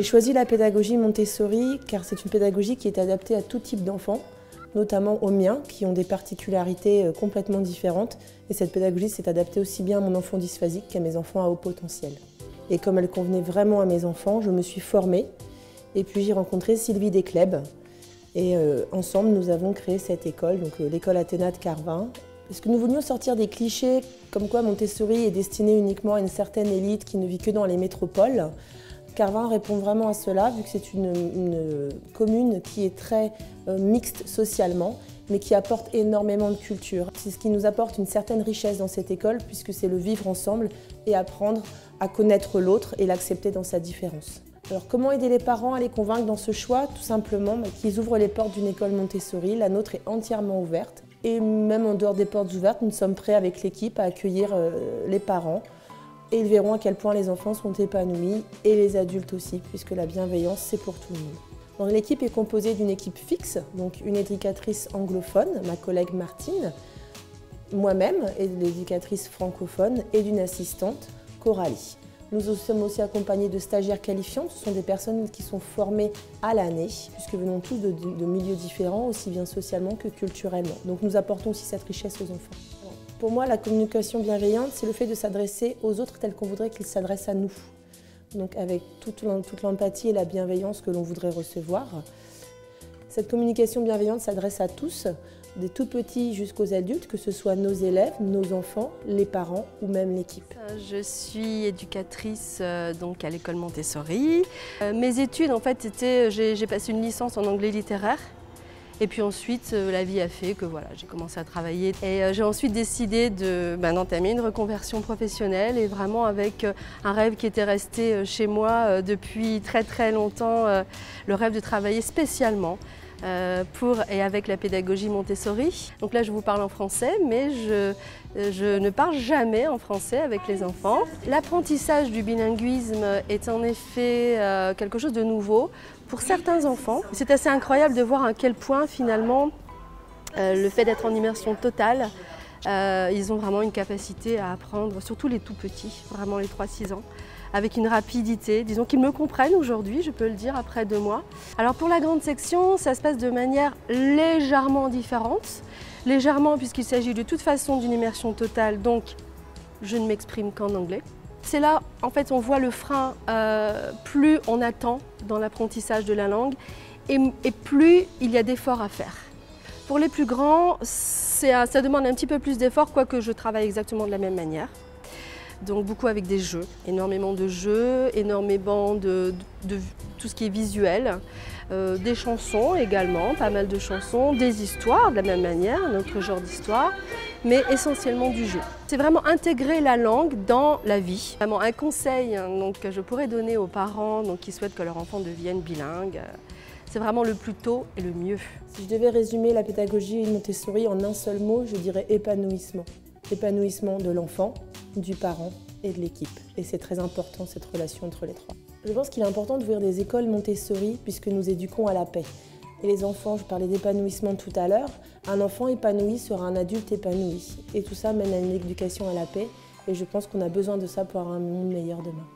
J'ai choisi la pédagogie Montessori car c'est une pédagogie qui est adaptée à tout type d'enfants, notamment aux miens qui ont des particularités complètement différentes. Et cette pédagogie s'est adaptée aussi bien à mon enfant dysphasique qu'à mes enfants à haut potentiel. Et comme elle convenait vraiment à mes enfants, je me suis formée et puis j'ai rencontré Sylvie Descleb. Et ensemble, nous avons créé cette école, donc l'école Athéna de Carvin. Parce que nous voulions sortir des clichés comme quoi Montessori est destiné uniquement à une certaine élite qui ne vit que dans les métropoles. Carvin répond vraiment à cela, vu que c'est une commune qui est très mixte socialement, mais qui apporte énormément de culture. C'est ce qui nous apporte une certaine richesse dans cette école, puisque c'est le vivre ensemble et apprendre à connaître l'autre et l'accepter dans sa différence. Alors comment aider les parents à les convaincre dans ce choix? Tout simplement qu'ils ouvrent les portes d'une école Montessori. La nôtre est entièrement ouverte. Et même en dehors des portes ouvertes, nous sommes prêts avec l'équipe à accueillir les parents. Et ils verront à quel point les enfants sont épanouis et les adultes aussi, puisque la bienveillance, c'est pour tout le monde. L'équipe est composée d'une équipe fixe, donc une éducatrice anglophone, ma collègue Martine, moi-même, et l'éducatrice francophone, et d'une assistante, Coralie. Nous sommes aussi accompagnés de stagiaires qualifiants. Ce sont des personnes qui sont formées à l'année, puisque nous venons tous de milieux différents, aussi bien socialement que culturellement. Donc nous apportons aussi cette richesse aux enfants. Pour moi, la communication bienveillante, c'est le fait de s'adresser aux autres tels qu'on voudrait qu'ils s'adressent à nous. Donc avec toute l'empathie et la bienveillance que l'on voudrait recevoir. Cette communication bienveillante s'adresse à tous, des tout petits jusqu'aux adultes, que ce soit nos élèves, nos enfants, les parents ou même l'équipe. Je suis éducatrice donc à l'école Montessori. Mes études, en fait, j'ai passé une licence en anglais littéraire. Et puis ensuite, la vie a fait que voilà, j'ai commencé à travailler. Et j'ai ensuite décidé d'entamer une reconversion professionnelle et vraiment avec un rêve qui était resté chez moi depuis très très longtemps, le rêve de travailler spécialement pour et avec la pédagogie Montessori. Donc là, je vous parle en français, mais je ne parle jamais en français avec les enfants. L'apprentissage du bilinguisme est en effet quelque chose de nouveau pour certains enfants. C'est assez incroyable de voir à quel point finalement le fait d'être en immersion totale, ils ont vraiment une capacité à apprendre, surtout les tout petits, vraiment les 3-6 ans, avec une rapidité. Disons qu'ils me comprennent aujourd'hui, je peux le dire, après 2 mois. Alors pour la grande section, ça se passe de manière légèrement différente. Légèrement puisqu'il s'agit de toute façon d'une immersion totale, donc je ne m'exprime qu'en anglais. C'est là, en fait, on voit le frein, plus on attend dans l'apprentissage de la langue et plus il y a d'efforts à faire. Pour les plus grands, ça demande un petit peu plus d'efforts, quoique je travaille exactement de la même manière. Donc beaucoup avec des jeux, énormément de jeux, énormément de tout ce qui est visuel, des chansons également, pas mal de chansons, des histoires de la même manière, un autre genre d'histoire, mais essentiellement du jeu. C'est vraiment intégrer la langue dans la vie. Vraiment un conseil que je pourrais donner aux parents qui souhaitent que leur enfant devienne bilingue, c'est vraiment le plus tôt et le mieux. Si je devais résumer la pédagogie Montessori en un seul mot, je dirais épanouissement. Épanouissement de l'enfant, du parent et de l'équipe. Et c'est très important cette relation entre les trois. Je pense qu'il est important d'ouvrir des écoles Montessori puisque nous éduquons à la paix. Et les enfants, je parlais d'épanouissement tout à l'heure, un enfant épanoui sera un adulte épanoui. Et tout ça mène à une éducation à la paix et je pense qu'on a besoin de ça pour avoir un monde meilleur demain.